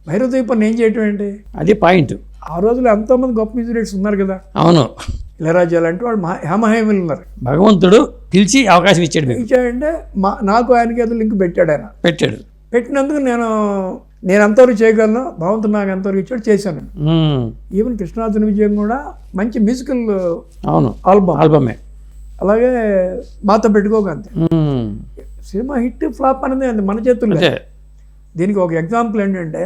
భైరవదీపం నేను చేయటం ఏంటి? అది పాయింట్. ఆ రోజుల్లో ఎంతోమంది గొప్ప మ్యూజిక్ డైరెక్టర్స్ ఉన్నారు కదా. అవును, ఇళయరాజా లాంటి వాళ్ళు హేమహేమిలు ఉన్నారు. భగవంతుడు పిలిచి అవకాశం ఇచ్చాడు మీకు. ఇచ్చాడంటే నాకు ఆయనకి ఏదో లింక్ పెట్టాడు. ఆయన పెట్టాడు. పెట్టినందుకు నేను ఎంతవరకు చేయగలను, భగవంతుడు నాకు ఎంతవరకు ఇచ్చాడు చేశాను. ఈవెన్ కృష్ణార్జున విజయం కూడా మంచి మ్యూజికల్ అవును ఆల్బమే. అలాగే మాతో పెట్టుకోక అంతే. సినిమా హిట్ ఫ్లాప్ అనేది అది మన చేతుల్లో. దీనికి ఒక ఎగ్జాంపుల్ ఏంటంటే,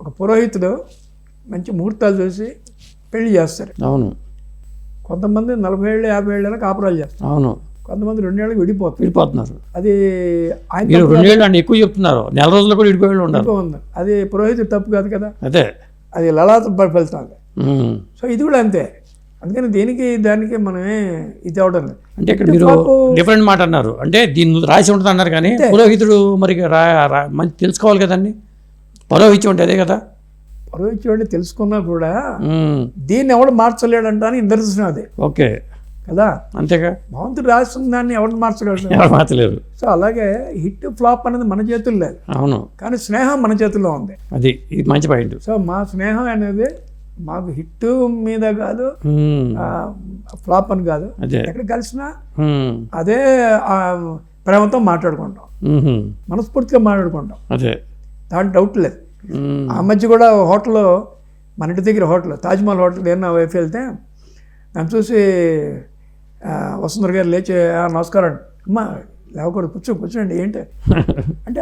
ఒక పురోహితుడు మంచి ముహూర్తాలు చూసి పెళ్లి చేస్తారు. అవును. కొంతమంది 40 ఏళ్ళు 50 ఏళ్ళ కాపురాలు చేస్తారు. అవును. కొంతమంది 2 ఏళ్ళకి విడిపోతున్నారు. అది ఆయన 2 ఏళ్ళు అంటే ఎక్కువ చెప్తున్నారు. నెల రోజులు కూడా విడిపోయి ఉండాలి. అది పురోహితుడు తప్పు కాదు కదా. అదే అది లలాత ఫలితం. సో ఇది కూడా అంతే. అందుకని దానికి మనమే ఇది అవడం లేదు. అంటే ఇక్కడ మీరు డిఫరెంట్ మాట అన్నారు. అంటే దీన్ని రాసి ఉంటుంది అన్నారు, కానీ పురోహితుడు మరి మంచి తెలుసుకోవాలి కదండి. పౌరోహిత్యం అంటే అదే కదా. పౌరోహిత్యం అంటే తెలుసుకున్నా కూడా దీన్ని ఎవడు మార్చలేడంట అని నిదర్శనం అదే. ఓకే కదా, అంతేగా. భగవంతుడు రాసిన దాన్ని ఎవరు మార్చగలరు? మార్చలేరు. సో అలాగే హిట్ ఫ్లాప్ అనేది మన చేతుల్లో లేదు. అవును. కానీ స్నేహం మన చేతుల్లో ఉంది. ఇది మంచి పాయింట్. సో మా స్నేహం అనేది మాకు హిట్ మీద కాదు, ఫ్లాప్ అని కాదు, ఎక్కడ కలిసినా అదే ప్రేమతో మాట్లాడుకుంటాం, మనస్ఫూర్తిగా మాట్లాడుకుంటాం. అదే, దాంట్లో డౌట్ లేదు. ఆ మధ్య కూడా హోటల్లో, మన ఇంటి దగ్గర హోటల్ తాజ్మహల్ హోటల్ ఏమన్నా వైపు వెళ్తే నన్ను చూసి వసుంధర గారు లేచి నమస్కారం అమ్మా లేవకూడదు, కూర్చోండి ఏంటి అంటే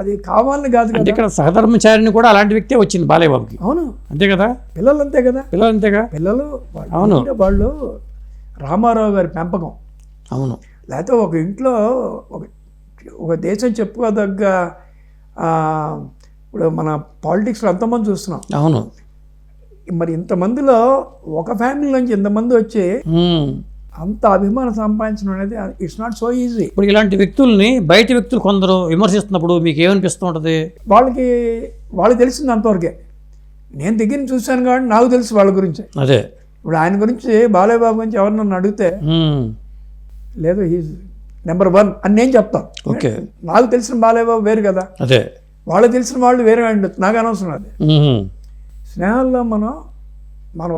అది కావాలని కాదు కదా. ఇక్కడ సహధర్మచారిని కూడా అలాంటి వ్యక్తే వచ్చింది బాలయ్య బాబుకి. అవును, అంతే కదా. పిల్లలు అంతేగా. పిల్లలు అవును, వాళ్ళు రామారావు గారి పెంపకం. అవును. లేకపోతే ఒక ఇంట్లో ఒక దేశం చెప్పుకోదగ్గ ఇప్పుడు మన పాలిటిక్స్లో ఎంతమంది చూస్తున్నాం. అవును. మరి ఇంతమందిలో ఒక ఫ్యామిలీ నుంచి ఇంతమంది వచ్చి అంత అభిమానం సంపాదించడం అనేది ఇట్స్ నాట్ సో ఈజీ. ఇప్పుడు ఇలాంటి వ్యక్తుల్ని బయట వ్యక్తులు కొందరు విమర్శిస్తున్నప్పుడు మీకు ఏమనిపిస్తూ ఉంటుంది? వాళ్ళకి తెలిసింది అంతవరకే. నేను దగ్గర చూశాను కాబట్టి నాకు తెలుసు వాళ్ళ గురించి. అదే, ఇప్పుడు ఆయన గురించి బాలయ్య బాబు గురించి ఎవరు నన్ను అడిగితే లేదు హీజ్ నెంబర్ 1 అని నేను చెప్తాను. ఓకే, నాకు తెలిసిన బాలయ్య బాబు వేరు కదా. అదే, వాళ్ళకి తెలిసిన వాళ్ళు వేరే ఉండొచ్చు, నాకు అనవసరం. అది స్నేహాల్లో మనం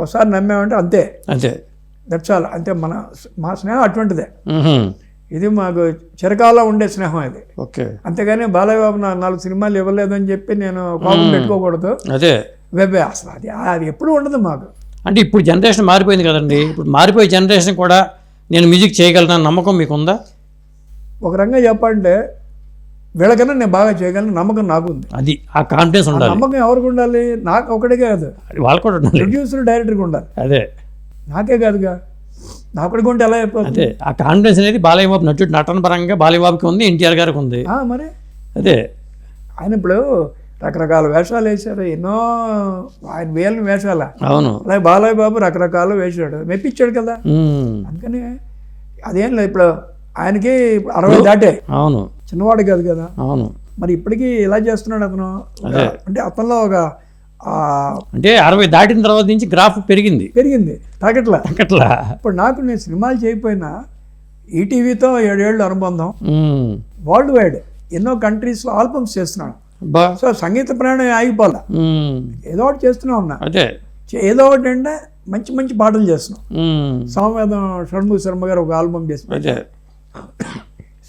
ఒకసారి నమ్మామంటే అంతే. అంతే, దట్స్ ఆల్. అంతే. మా స్నేహం అటువంటిదే. ఇది మాకు చిరకాలం ఉండే స్నేహం ఇది. ఓకే. అంతేగాని బాలయ్య బాబు 4 సినిమాలు ఇవ్వలేదని చెప్పి నేను కోపం పెట్టుకోకూడదు. అదే, అసలు అది ఎప్పుడు ఉండదు మాకు. అంటే ఇప్పుడు జనరేషన్ మారిపోయింది కదండి. ఇప్పుడు మారిపోయే జనరేషన్ కూడా నేను మ్యూజిక్ చేయగలను నమ్మకం మీకుందా? ఒక రకంగా చెప్పాలంటే వీళ్ళకన్నా నేను బాగా చేయగలను నమ్మకం నాకు ఉంది. అది ఆ కాన్ఫిడెన్స్ ఉండాలి. నమ్మకం ఎవరికి ఉండాలి? నాకు ఒకటే కాదు, వాళ్ళు కూడా ఉండాలి. ప్రొడ్యూసర్ డైరెక్టర్కి ఉండాలి. అదే, నాకే కాదుగా, నాకు ఉంటే ఎలా అయిపోతుంది? అదే, ఆ కాన్ఫిడెన్స్ అనేది బాలయ్య బాబు నటన పరంగా బాలయ్య బాబుకి ఉంది, ఎన్టీఆర్ గారికి ఉంది. మరి అదే, ఆయన ఇప్పుడు రకరకాల వేషాలు వేశారు, ఎన్నో ఆయన వేలని వేషాల. అవును. అలాగే బాలయ్య బాబు రకరకాల వేసాడు, మెప్పించాడు కదా. అందుకని అదేం లేదు. ఇప్పుడు ఆయనకి 60 దాటే. అవును, చిన్నవాడు కాదు కదా. అవును. మరి ఇప్పటికీ ఇలా చేస్తున్నాడు అతను. అంటే అతనిలో ఒక అంటే 60 దాటిన తర్వాత నుంచి గ్రాఫ్ పెరిగింది తగ్గట్లా. ఇప్పుడు నేను సినిమాలు చేయకపోయినా ఈటీవీతో 7 ఏళ్ళు అనుబంధం, వరల్డ్ వైడ్ ఎన్నో కంట్రీస్లో ఆల్బమ్స్ చేస్తున్నాను. సో సంగీత ప్రయాణం ఆగిపోలే, ఏదో ఒకటి చేస్తూనే ఉన్నా. ఏదో ఒకటి అంటే మంచి మంచి పాటలు చేస్తున్నాం. సామవేదం షణ్ముఖ శర్మ గారు ఒక ఆల్బమ్ చేస్తున్నారు.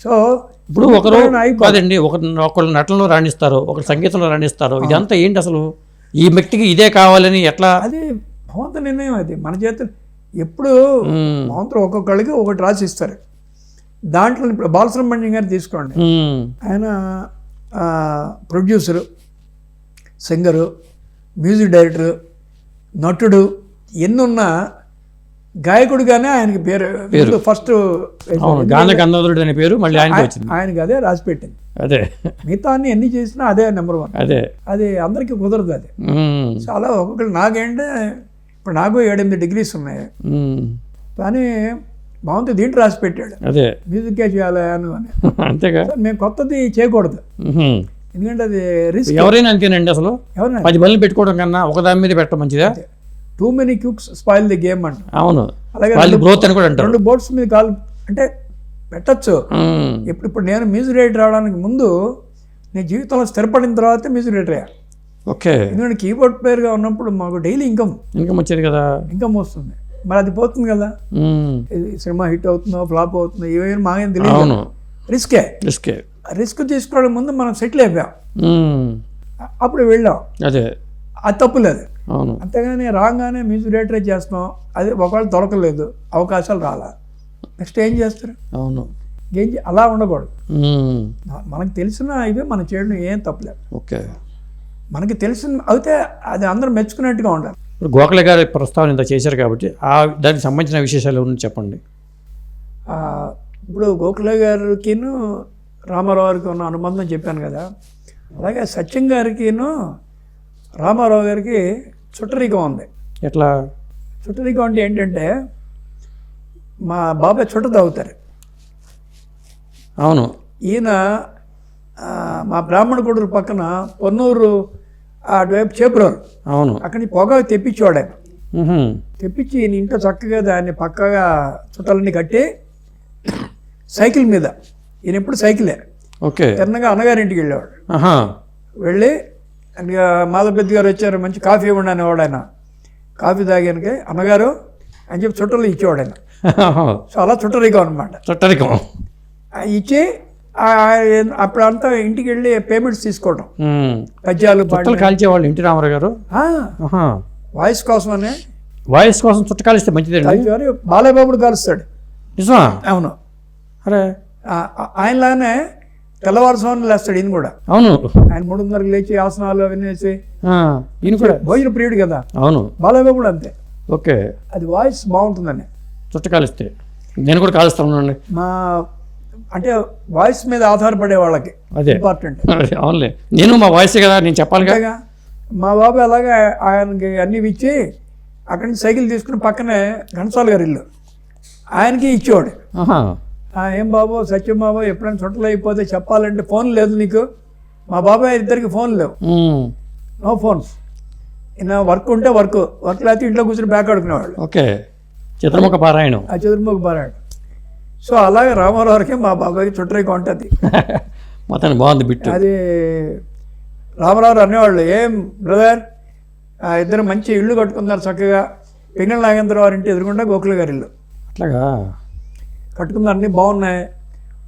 సో ఇప్పుడు ఒకరు కాదండి, ఒకళ్ళు నటనలో రాణిస్తారు, ఒకరు సంగీతంలో రాణిస్తారు. ఇదంతా ఏంటి అసలు? ఈ వ్యక్తికి ఇదే కావాలని ఎట్లా? అది భగవంతుని నిర్ణయం. అది మన చేతులు. ఎప్పుడు భగవంతుడు ఒక్కొక్కళ్ళకి ఒకటి రాసి ఇస్తారు. దాంట్లో ఇప్పుడు బాలసుబ్రహ్మణ్యం గారు తీసుకోండి. ఆయన ప్రొడ్యూసరు, సింగరు, మ్యూజిక్ డైరెక్టరు, నటుడు, ఎన్నున్నా గాయకుడిగానే ఆయనకి పేరు ఫస్ట్ గానగంధర్వుడు అనే పేరు మళ్ళీ ఆయనకి అదే రాసి పెట్టింది. అదే, మిగతా ఎన్ని చేసినా అదే నెంబర్ 1. అదే, అది అందరికీ కుదరదు. అది చాలా ఒక్కొక్కరు. నాకేంటే ఇప్పుడు నాకు 7-8 డిగ్రీస్ ఉన్నాయి, కానీ బాగుంది దీంట్లో రాసి పెట్టాడు అదే మ్యూజికే చేయాలి అని. అంతేగా, మేము కొత్తది చేయకూడదు, ఎందుకంటే అది రిస్క్. ఎవరైనా అంతేనండి. అసలు 10 బళ్ళు పెట్టుకోవడం కన్నా ఒక దాని మీద పెట్టడం మంచిదా? Too many cooks spoil the game అంట. అవును. అలాగే 2 బోర్డ్స్ మీద కాల్ అంటే పెట్టచ్చు. ఇప్పుడు నేను మ్యూజిక్ డైరెక్టర్ రావడానికి ముందు నేను జీవితంలో స్థిరపడిన తర్వాత మ్యూజిక్ డైరెక్టర్ అయ్యా. ఓకే. ఎందుకంటే కీబోర్డ్ ప్లేయర్గా ఉన్నప్పుడు మాకు డైలీ ఇన్కమ్ వచ్చేది కదా. వస్తుంది. మరి అది పోతుంది కదా. ఇది సినిమా హిట్ అవుతుందో ఫ్లాప్ అవుతుందో ఏమైనా మాకేం తెలియదు. అవును, రిస్కే. రిస్క్ తీసుకోవడం ముందు మనం సెటిల్ అయిపోయాం, అప్పుడు వెళ్ళాం. అదే అది తప్పులేదు. అవును. అంతేగాని రాగానే మ్యూజిక్ డైరెక్టరే చేస్తున్నాం, అది ఒకవేళ దొరకలేదు, అవకాశాలు రాలా, నెక్స్ట్ ఏం చేస్తారు? అవును. అలా ఉండకూడదు. మనకు తెలిసిన ఇవే మనం చేయడం ఏం తప్పలేదు. ఓకే. మనకి తెలిసిన అయితే అది అందరూ మెచ్చుకున్నట్టుగా ఉండాలి. ఇప్పుడు గోఖలే గారి ప్రస్తావన ఇంత చేశారు కాబట్టి దానికి సంబంధించిన విశేషాలు ఏమన్నా చెప్పండి. ఇప్పుడు గోఖలే గారికిను రామారావు గారికి ఉన్న అనుబంధం చెప్పాను కదా, అలాగే సత్యం గారికిను రామారావు గారికి చుట్టరికం ఉంది. ఎట్లా చుట్టరికం అంటే ఏంటంటే మా బాబాయ్ చుట్ట తాగుతారు. అవును. ఈయన మా బ్రాహ్మణ గుడుల పక్కన పొన్నూరు అటువైపు చేపురారు. అవును. అక్కడి పొగ తెప్పించేవాడు ఆయన. తెప్పించి ఈయన ఇంట్లో చక్కగా దాన్ని పక్కగా చుట్టాలన్నీ కట్టి సైకిల్ మీద, ఈయన ఎప్పుడు సైకిలే. ఓకే. తిన్నగా అన్నగారింటికి వెళ్ళేవాడు. వెళ్ళి మాధవ పెద్ద గారు వచ్చారు, మంచి కాఫీ ఇవ్వండి అనేవాడు ఆయన. కాఫీ తాగానికి అన్నగారు అని చెప్పి చుట్టలు ఇచ్చేవాడు ఆయన. సో అలా చుట్టరికం అనమాట. చుట్టరికం ఇచ్చి అప్పుడంతా ఇంటికి వెళ్ళి పేమెంట్స్ తీసుకోవడం, పద్యాలు కాల్చేవాళ్ళు ఇంటి రామారావు గారు. వాయిస్ కోసమనే, వాయిస్ కోసం చుట్ట కాలిస్తే మంచిదండి. బాలయ్య బాబుడు కాలుస్తాడు. నిజమా? అవును. అరే ఆయనలాగానే తెల్లవారుసామున లేస్తాడు ఈయన కూడా. అవును. ఆయన 3:30 లేచి ఆసనాలు అవన్నీ వేసి ఈయన కూడా భోజన ప్రియుడు కదా. అవును. బాలయ్య బాబుడు అంతే. ఓకే. అది వాయిస్ బాగుంటుందని చుట్ట కాలిస్తే నేను కూడా కాలుస్తాను. మా అంటే వాయిస్ మీద ఆధారపడే వాళ్ళకి అదే ఇంపార్టెంట్. అవునులే, నేను మా వాయిస్ కదా నేను చెప్పాలి కదా. మా బాబాయ్ అలాగే ఆయనకి అన్నీ ఇచ్చి అక్కడి నుంచి సైకిల్ తీసుకుని పక్కనే ఘనసాల గారి ఇల్లు ఆయనకి ఇచ్చేవాడు. ఏం బాబు సత్యం బాబు ఎప్పుడైనా చుట్టలు అయిపోతే చెప్పాలంటే ఫోన్ లేదు నీకు? మా బాబాయ్ ఇద్దరికి ఫోన్ లేవు, నో ఫోన్స్. ఈయన వర్క్ ఉంటే వర్క్ లేకపోతే ఇంట్లో కూర్చొని బ్యాక్ ఆడుకునేవాళ్ళు. ఓకే. చతుర్ముఖ పారాయణం. చతుర్ముఖ పారాయణం. సో అలాగే రామారావు గారికి మా బాబాయ్కి చుట్టరికం ఉంటుంది. మొత్తం బాగుంది బిట్టు. అది రామారావు అనేవాళ్ళు, ఏం బ్రదర్ ఇద్దరు మంచి ఇల్లు కట్టుకున్నారు చక్కగా, పింగళ నాగేంద్రరావు వారి ఇంటి ఎదురుకుండా గోఖలే గారి ఇల్లు. అట్లాగా కట్టుకున్నారు, అన్నీ బాగున్నాయి,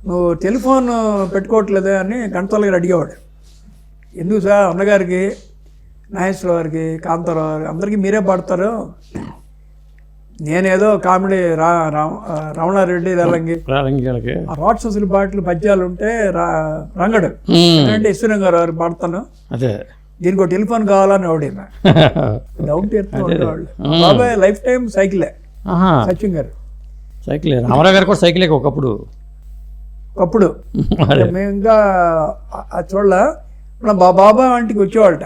నువ్వు టెలిఫోన్ పెట్టుకోవట్లేదే అని ఘంటసాల గారు అడిగేవాడు. ఎందుకు సార్, అన్నగారికి, నాగేశ్వరరావు గారికి, కాంతారావు గారికి అందరికీ మీరే పాడతారు, నేనేదో కామెడీ రమణారెడ్డి రంగి రాక్షసుల పాటలు పద్యాలు ఉంటే రంగడు అంటే ఈశ్వరంగారు గారు పాడతాను, అదే దీనికి ఒక టెలిఫోన్ కావాలని ఎవడైనా డౌట్ ఎత్తు ఉండేవాళ్ళు. బాబాయ్ లైఫ్ టైం సైకిలే. సత్యం గారు సైకిలే. రామారావు గారు కూడా సైకిలే ఒకప్పుడు. మేము ఇంకా చూడలే. బాబాయ్ వంటికి వచ్చేవాళ్ళట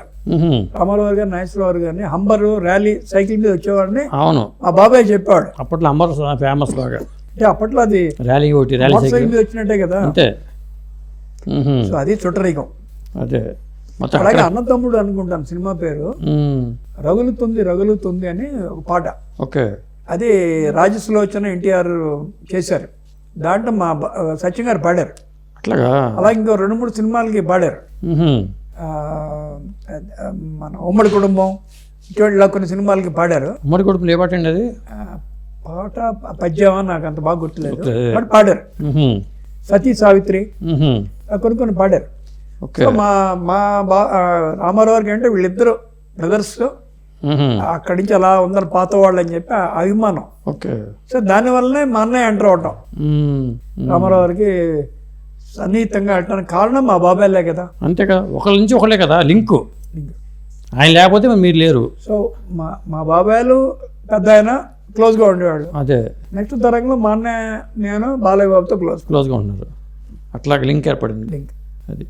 రామారావు గారు, నాగేశ్వరరావు గారిని హంబరు ర్యాలీ సైకిల్ మీద వచ్చేవాడిని. అవును. మా బాబాయ్ చెప్పాడు. అప్పట్లో హంబర్ ఫేమస్ బాగా. అంటే అప్పట్లో అది ర్యాలీ సైకిల్ మీద వచ్చినట్టే కదా. అంతే. సో అది చుట్టరికం. అదే. అలాగే అన్నతమ్ముడు అనుకుంటాను సినిమా పేరు, రగులుతుంది అని ఒక పాట. ఓకే. అది రాజసులోచన ఎన్టీఆర్ చేశారు. దాంట్లో మా సత్యం గారు పాడారు. అట్లాగా. అలాగే ఇంకో 2-3 సినిమాలకి పాడారు. మన ఉమ్మడి కుటుంబం ఇటువంటి కొన్ని సినిమాలకి పాడారు. ఉమ్మడి కుటుంబం ఏ పాట అండి అది? పాట పద్యమా నాకు అంత బాగా గుర్తులేదు, బట్ పాడారు. సతీ సావిత్రి కొన్ని పాడారు. మా రామారావు గారికి అంటే వీళ్ళిద్దరు బ్రదర్స్, అక్కడి నుంచి అలా ఉందని పాత వాళ్ళు అని చెప్పి అభిమానం. సో దానివల్లనే మా అన్నయ్య ఎంటర్ అవటం రామారావు గారికి సన్నిహితంగా అంటానికి కారణం మా బాబాయ్లే కదా. అంతే కదా, ఒకళ్ళ నుంచి ఒకళ్ళే కదా లింకు. ఆయన లేకపోతే మీరు లేరు. సో మా బాబాయ్లు పెద్ద ఆయన క్లోజ్గా ఉండేవాళ్ళు. అదే నెక్స్ట్ తరంలో మా అన్నయ్య నేను బాలయ్య బాబుతో క్లోజ్గా ఉన్నారు. అట్లా లింక్ ఏర్పడింది. లింక్ అది.